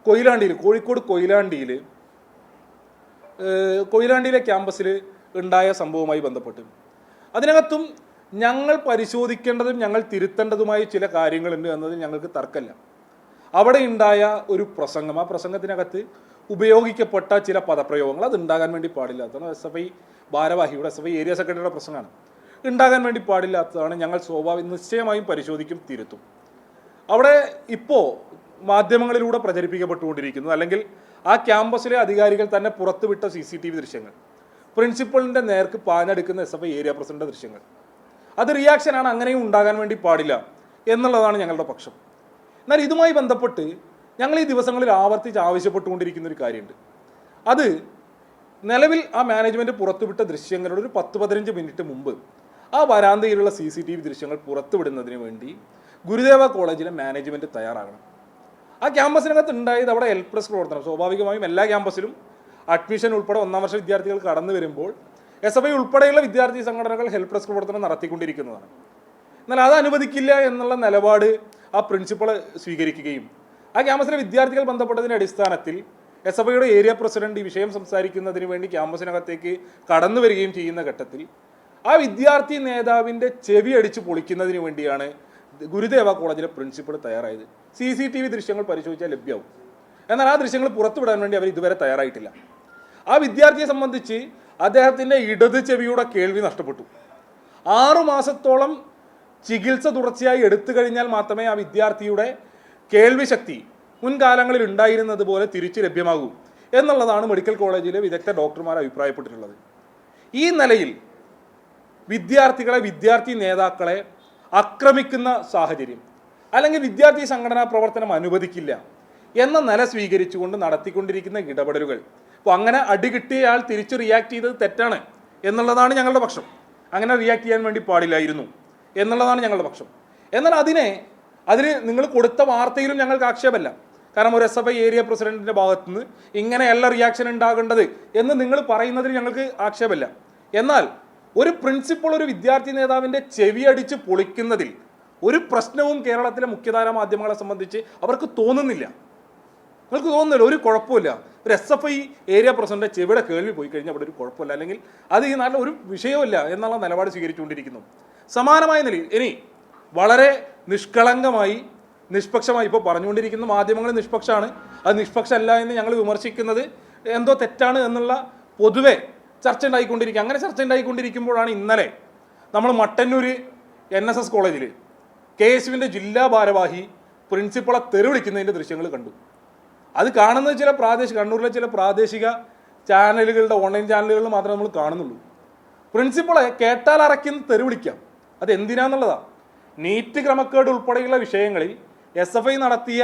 കൊയിലാണ്ടിയിൽ കോഴിക്കോട് കൊയിലാണ്ടിയിലെ ക്യാമ്പസിൽ ഉണ്ടായ സംഭവവുമായി ബന്ധപ്പെട്ട് അതിനകത്തും ഞങ്ങൾ പരിശോധിക്കേണ്ടതും ഞങ്ങൾ തിരുത്തേണ്ടതുമായ ചില കാര്യങ്ങളുണ്ട് എന്നതിൽ ഞങ്ങൾക്ക് തർക്കമില്ല. അവിടെ ഉണ്ടായ ഒരു പ്രസംഗം, ആ പ്രസംഗത്തിനകത്ത് ഉപയോഗിക്കപ്പെട്ട ചില പദപ്രയോഗങ്ങൾ അത് ഉണ്ടാകാൻ വേണ്ടി പാടില്ലാത്തതാണ്. SFI ഭാരവാഹിയുടെ SFI ഏരിയ സെക്രട്ടറിയുടെ പ്രസംഗമാണ്. ഉണ്ടാകാൻ വേണ്ടി പാടില്ലാത്തതാണ്. ഞങ്ങൾ നിശ്ചയമായും പരിശോധിക്കും, തിരുത്തും. അവിടെ ഇപ്പോൾ മാധ്യമങ്ങളിലൂടെ പ്രചരിപ്പിക്കപ്പെട്ടുകൊണ്ടിരിക്കുന്നത്, അല്ലെങ്കിൽ ആ ക്യാമ്പസിലെ അധികാരികൾ തന്നെ പുറത്തുവിട്ട CCTV ദൃശ്യങ്ങൾ, പ്രിൻസിപ്പളിൻ്റെ നേർക്ക് പാഞ്ഞെടുക്കുന്ന SFI ഏരിയ പ്രസിഡന്റ് ദൃശ്യങ്ങൾ, അത് റിയാക്ഷനാണ്. അങ്ങനെയും ഉണ്ടാകാൻ വേണ്ടി പാടില്ല എന്നുള്ളതാണ് ഞങ്ങളുടെ പക്ഷം. എന്നാൽ ഇതുമായി ബന്ധപ്പെട്ട് ഞങ്ങൾ ഈ ദിവസങ്ങളിൽ ആവർത്തിച്ച് ആവശ്യപ്പെട്ടുകൊണ്ടിരിക്കുന്ന ഒരു കാര്യമുണ്ട്. അത് നിലവിൽ ആ മാനേജ്മെൻറ്റ് പുറത്തുവിട്ട ദൃശ്യങ്ങളുടെ ഒരു 10-15 മിനിറ്റ് മുമ്പ് ആ വരാന്തയിലുള്ള CCTV ദൃശ്യങ്ങൾ പുറത്തുവിടുന്നതിന് വേണ്ടി ഗുരുദേവ കോളേജിലെ മാനേജ്മെൻറ്റ് തയ്യാറാകണം. ആ ക്യാമ്പസിനകത്ത് ഉണ്ടായത് അവിടെ HelpDesk പ്രവർത്തനം. സ്വാഭാവികമായും എല്ലാ ക്യാമ്പസിലും അഡ്മിഷൻ ഉൾപ്പെടെ 1-ാം വർഷ വിദ്യാർത്ഥികൾ കടന്നു വരുമ്പോൾ SFI ഉൾപ്പെടെയുള്ള വിദ്യാർത്ഥി സംഘടനകൾ HelpDesk പ്രവർത്തനം നടത്തിക്കൊണ്ടിരിക്കുന്നതാണ്. എന്നാൽ അത് അനുവദിക്കില്ല എന്നുള്ള നിലപാട് ആ പ്രിൻസിപ്പൾ സ്വീകരിക്കുകയും ആ ക്യാമ്പസിലെ വിദ്യാർത്ഥികൾ ബന്ധപ്പെട്ടതിൻ്റെ അടിസ്ഥാനത്തിൽ SFIയുടെ ഏരിയ പ്രസിഡന്റ് ഈ വിഷയം സംസാരിക്കുന്നതിന് വേണ്ടി ക്യാമ്പസിനകത്തേക്ക് കടന്നു വരികയും ചെയ്യുന്ന ഘട്ടത്തിൽ ആ വിദ്യാർത്ഥി നേതാവിൻ്റെ ചെവി അടിച്ച് പൊളിക്കുന്നതിന് വേണ്ടിയാണ് ഗുരുദേവ കോളേജിലെ പ്രിൻസിപ്പൾ തയ്യാറായത്. CCTV ദൃശ്യങ്ങൾ പരിശോധിച്ചാൽ ലഭ്യമാവും. എന്നാൽ ആ ദൃശ്യങ്ങൾ പുറത്തുവിടാൻ വേണ്ടി അവർ ഇതുവരെ തയ്യാറായിട്ടില്ല. ആ വിദ്യാർത്ഥിയെ സംബന്ധിച്ച് അദ്ദേഹത്തിൻ്റെ ഇടത് ചെവിയുടെ കേൾവി നഷ്ടപ്പെട്ടു. 6 മാസത്തോളം ചികിത്സ തുടർച്ചയായി എടുത്തു കഴിഞ്ഞാൽ മാത്രമേ ആ വിദ്യാർത്ഥിയുടെ കേൾവി ശക്തി മുൻകാലങ്ങളിൽ ഉണ്ടായിരുന്നത് പോലെ തിരിച്ചു ലഭ്യമാകൂ എന്നുള്ളതാണ് മെഡിക്കൽ കോളേജിലെ വിദഗ്ധ ഡോക്ടർമാർ അഭിപ്രായപ്പെട്ടിട്ടുള്ളത്. ഈ നിലയിൽ വിദ്യാർത്ഥി നേതാക്കളെ ആക്രമിക്കുന്ന സാഹചര്യം, അല്ലെങ്കിൽ വിദ്യാർത്ഥി സംഘടനാ പ്രവർത്തനം അനുവദിക്കില്ല എന്ന നില സ്വീകരിച്ചുകൊണ്ട് നടത്തിക്കൊണ്ടിരിക്കുന്ന ഇടപെടലുകൾ, അപ്പോൾ അങ്ങനെ അടി കിട്ടിയ ആൾ തിരിച്ച് റിയാക്ട് ചെയ്തത് തെറ്റാണ് എന്നുള്ളതാണ് ഞങ്ങളുടെ പക്ഷം. അങ്ങനെ റിയാക്ട് ചെയ്യാൻ വേണ്ടി പാടില്ലായിരുന്നു എന്നുള്ളതാണ് ഞങ്ങളുടെ പക്ഷം. എന്നാൽ അതിന് നിങ്ങൾ കൊടുത്ത വാർത്തയിലും ഞങ്ങൾക്ക് ആക്ഷേപമല്ല. കാരണം ഒരു SFI ഏരിയ പ്രസിഡന്റിന്റെ ഭാഗത്തുനിന്ന് ഇങ്ങനെയല്ല റിയാക്ഷൻ ഉണ്ടാകേണ്ടത് എന്ന് നിങ്ങൾ പറയുന്നതിൽ ഞങ്ങൾക്ക് ആക്ഷേപമല്ല. എന്നാൽ ഒരു പ്രിൻസിപ്പൾ ഒരു വിദ്യാർത്ഥി നേതാവിൻ്റെ ചെവി അടിച്ച് പൊളിക്കുന്നതിൽ ഒരു പ്രശ്നവും കേരളത്തിലെ മുഖ്യധാര മാധ്യമങ്ങളെ സംബന്ധിച്ച് അവർക്ക് തോന്നുന്നില്ല. നിങ്ങൾക്ക് തോന്നുന്നില്ല, ഒരു കുഴപ്പമില്ല. ഒരു SFI ഏരിയ പ്രസിഡന്റ് ചെവിയുടെ കേൾവി പോയി കഴിഞ്ഞാൽ അവിടെ ഒരു കുഴപ്പമില്ല, അല്ലെങ്കിൽ അത് ഈ നാട്ടിൽ ഒരു വിഷയമില്ല എന്നുള്ള നിലപാട് സ്വീകരിച്ചുകൊണ്ടിരിക്കുന്നു. സമാനമായ നിലയിൽ ഇനി വളരെ നിഷ്കളങ്കമായി നിഷ്പക്ഷമായി ഇപ്പോൾ പറഞ്ഞുകൊണ്ടിരിക്കുന്ന മാധ്യമങ്ങൾ നിഷ്പക്ഷമാണ്, അത് നിഷ്പക്ഷമല്ല എന്ന് ഞങ്ങൾ വിമർശിക്കുന്നത് എന്തോ തെറ്റാണ് എന്നുള്ള പൊതുവെ ചർച്ച ഉണ്ടായിക്കൊണ്ടിരിക്കുക. അങ്ങനെ ചർച്ച ഉണ്ടായിക്കൊണ്ടിരിക്കുമ്പോഴാണ് ഇന്നലെ നമ്മൾ മട്ടന്നൂർ NSS കോളേജിൽ KSUവിൻ്റെ ജില്ലാ ഭാരവാഹി പ്രിൻസിപ്പളെ തെറിവിളിക്കുന്നതിൻ്റെ ദൃശ്യങ്ങൾ കണ്ടു. അത് കാണുന്നത് കണ്ണൂരിലെ ചില പ്രാദേശിക ചാനലുകളുടെ ഓൺലൈൻ ചാനലുകളിൽ മാത്രമേ നമ്മൾ കാണുന്നുള്ളൂ. പ്രിൻസിപ്പളെ കേട്ടാൽ അറയ്ക്കുന്ന തെറിവിളിക്കാം. അത് എന്തിനാന്നുള്ളതാണ്. നീറ്റ് ക്രമക്കേട് ഉൾപ്പെടെയുള്ള വിഷയങ്ങളിൽ SFI നടത്തിയ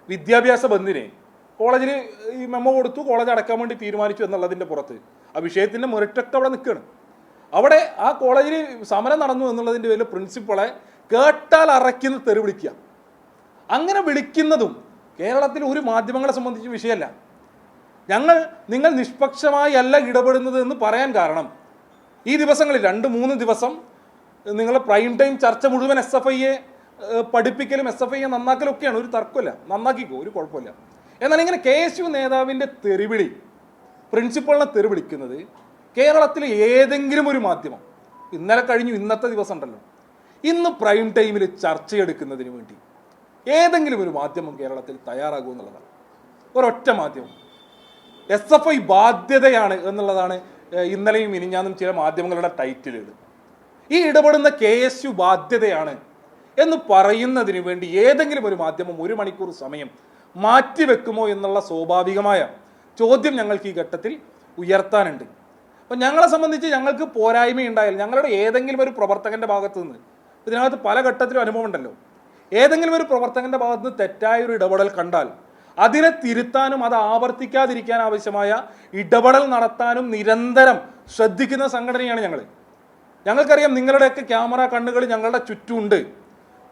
വിദ്യാഭ്യാസ ബന്ദിനെ കോളേജിൽ ഈ മെമ്മോ കൊടുത്തു, കോളേജ് അടക്കാൻ വേണ്ടി തീരുമാനിച്ചു എന്നുള്ളതിൻ്റെ പുറത്ത് ആ വിഷയത്തിൻ്റെ മുരട്ടൊക്കെ അവിടെ നിൽക്കുകയാണ്. അവിടെ ആ കോളേജിൽ സമരം നടന്നു എന്നുള്ളതിൻ്റെ പേരിൽ പ്രിൻസിപ്പളെ കേട്ടാൽ അറയ്ക്കുന്ന തെറി വിളിക്കുക. അങ്ങനെ വിളിക്കുന്നതും കേരളത്തിൽ ഒരു മാധ്യമങ്ങളെ സംബന്ധിച്ച് വിഷയമല്ല. നിങ്ങൾ നിഷ്പക്ഷമായി അല്ല ഇടപെടുന്നത് എന്ന് പറയാൻ കാരണം, ഈ ദിവസങ്ങളിൽ 2-3 ദിവസം നിങ്ങളെ പ്രൈം ടൈം ചർച്ച മുഴുവൻ SFIയെ പഠിപ്പിക്കലും SFIയെ നന്നാക്കലും ഒക്കെയാണ്. ഒരു തർക്കമില്ല, നന്നാക്കിക്കോ, ഒരു കുഴപ്പമില്ല. എന്നാൽ ഇങ്ങനെ KSU നേതാവിൻ്റെ തെറിവിളി, പ്രിൻസിപ്പളിനെ തെറിവിളിക്കുന്നത് കേരളത്തിൽ ഏതെങ്കിലും ഒരു മാധ്യമം, ഇന്നലെ കഴിഞ്ഞു ഇന്നത്തെ ദിവസം ഉണ്ടല്ലോ, ഇന്ന് പ്രൈം ടൈമിൽ ചർച്ചയെടുക്കുന്നതിന് വേണ്ടി ഏതെങ്കിലും ഒരു മാധ്യമം കേരളത്തിൽ തയ്യാറാകുമെന്നുള്ളതാണ്. ഒരൊറ്റ മാധ്യമം. SFI ബാധ്യതയാണ് എന്നുള്ളതാണ് ഇന്നലെയും മിനിഞ്ഞാന്നും ചില മാധ്യമങ്ങളുടെ ടൈറ്റിലുകൾ. ഈ ഇടപെടുന്ന KSU ബാധ്യതയാണ് എന്ന് പറയുന്നതിന് വേണ്ടി ഏതെങ്കിലും ഒരു മാധ്യമം 1 മണിക്കൂർ സമയം മാറ്റിവെക്കുമോ എന്നുള്ള സ്വാഭാവികമായ ചോദ്യം ഞങ്ങൾക്ക് ഈ ഘട്ടത്തിൽ ഉയർത്താനുണ്ട്. അപ്പം ഞങ്ങളെ സംബന്ധിച്ച് ഞങ്ങൾക്ക് പോരായ്മയുണ്ടായാൽ ഞങ്ങളുടെ ഏതെങ്കിലും ഒരു പ്രവർത്തകൻ്റെ ഭാഗത്തു നിന്ന്, ഇതിനകത്ത് പല ഘട്ടത്തിലും അനുഭവം ഉണ്ടല്ലോ, ഏതെങ്കിലും ഒരു പ്രവർത്തകൻ്റെ ഭാഗത്ത് നിന്ന് തെറ്റായൊരു ഇടപെടൽ കണ്ടാൽ അതിനെ തിരുത്താനും അത് ആവർത്തിക്കാതിരിക്കാൻ ആവശ്യമായ ഇടപെടൽ നടത്താനും നിരന്തരം ശ്രദ്ധിക്കുന്ന സംഘടനയാണ് ഞങ്ങൾ. ഞങ്ങൾക്കറിയാം നിങ്ങളുടെയൊക്കെ ക്യാമറ കണ്ണുകൾ ഞങ്ങളുടെ ചുറ്റുമുണ്ട്.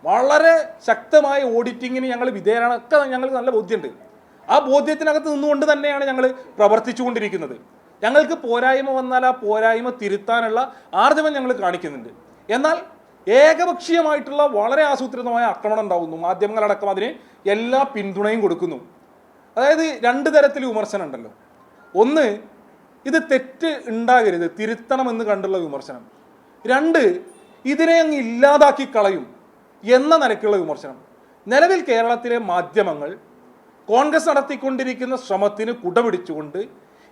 വളരെ ശക്തമായ ഓഡിറ്റിങ്ങിന് ഞങ്ങൾ വിധേയരാണ് ഒക്കെ ഞങ്ങൾക്ക് നല്ല ബോധ്യമുണ്ട്. ആ ബോധ്യത്തിനകത്ത് നിന്നുകൊണ്ട് തന്നെയാണ് ഞങ്ങൾ പ്രവർത്തിച്ചുകൊണ്ടിരിക്കുന്നത്. ഞങ്ങൾക്ക് പോരായ്മ വന്നാൽ ആ പോരായ്മ തിരുത്താനുള്ള ആർജവം ഞങ്ങൾ കാണിക്കുന്നുണ്ട്. എന്നാൽ ഏകപക്ഷീയമായിട്ടുള്ള വളരെ ആസൂത്രിതമായ ആക്രമണം ഉണ്ടാകുന്നു. മാധ്യമങ്ങളടക്കം അതിന് എല്ലാ പിന്തുണയും കൊടുക്കുന്നു. അതായത് രണ്ട് തരത്തിൽ വിമർശനം ഉണ്ടല്ലോ. ഒന്ന്, ഇത് തെറ്റ് ഉണ്ടാകരുത്, തിരുത്തണമെന്ന് കണ്ടുള്ള വിമർശനം. രണ്ട്, ഇതിനെ അങ്ങ് ഇല്ലാതാക്കി കളയും എന്ന നിലയ്ക്കുള്ള വിമർശനം. നിലവിൽ കേരളത്തിലെ മാധ്യമങ്ങൾ കോൺഗ്രസ് നടത്തിക്കൊണ്ടിരിക്കുന്ന ശ്രമത്തിന് കുടപിടിച്ചുകൊണ്ട്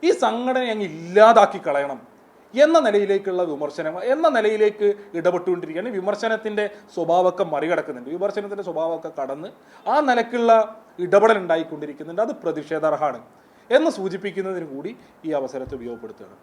ഈ സംഘടനയെ അങ്ങ് ഇല്ലാതാക്കി കളയണം എന്ന നിലയിലേക്കുള്ള വിമർശനം, എന്ന നിലയിലേക്ക് ഇടപെട്ടുകൊണ്ടിരിക്കുകയാണ്. വിമർശനത്തിൻ്റെ സ്വഭാവമൊക്കെ മറികടക്കുന്നുണ്ട്, വിമർശനത്തിൻ്റെ സ്വഭാവമൊക്കെ കടന്ന് ആ നിലക്കുള്ള ഇടപെടൽ ഉണ്ടായിക്കൊണ്ടിരിക്കുന്നുണ്ട്. അത് പ്രതിഷേധാർഹമാണ് എന്ന് സൂചിപ്പിക്കുന്നതിന് കൂടി ഈ അവസരത്തെ ഉപയോഗപ്പെടുത്തുകയാണ്.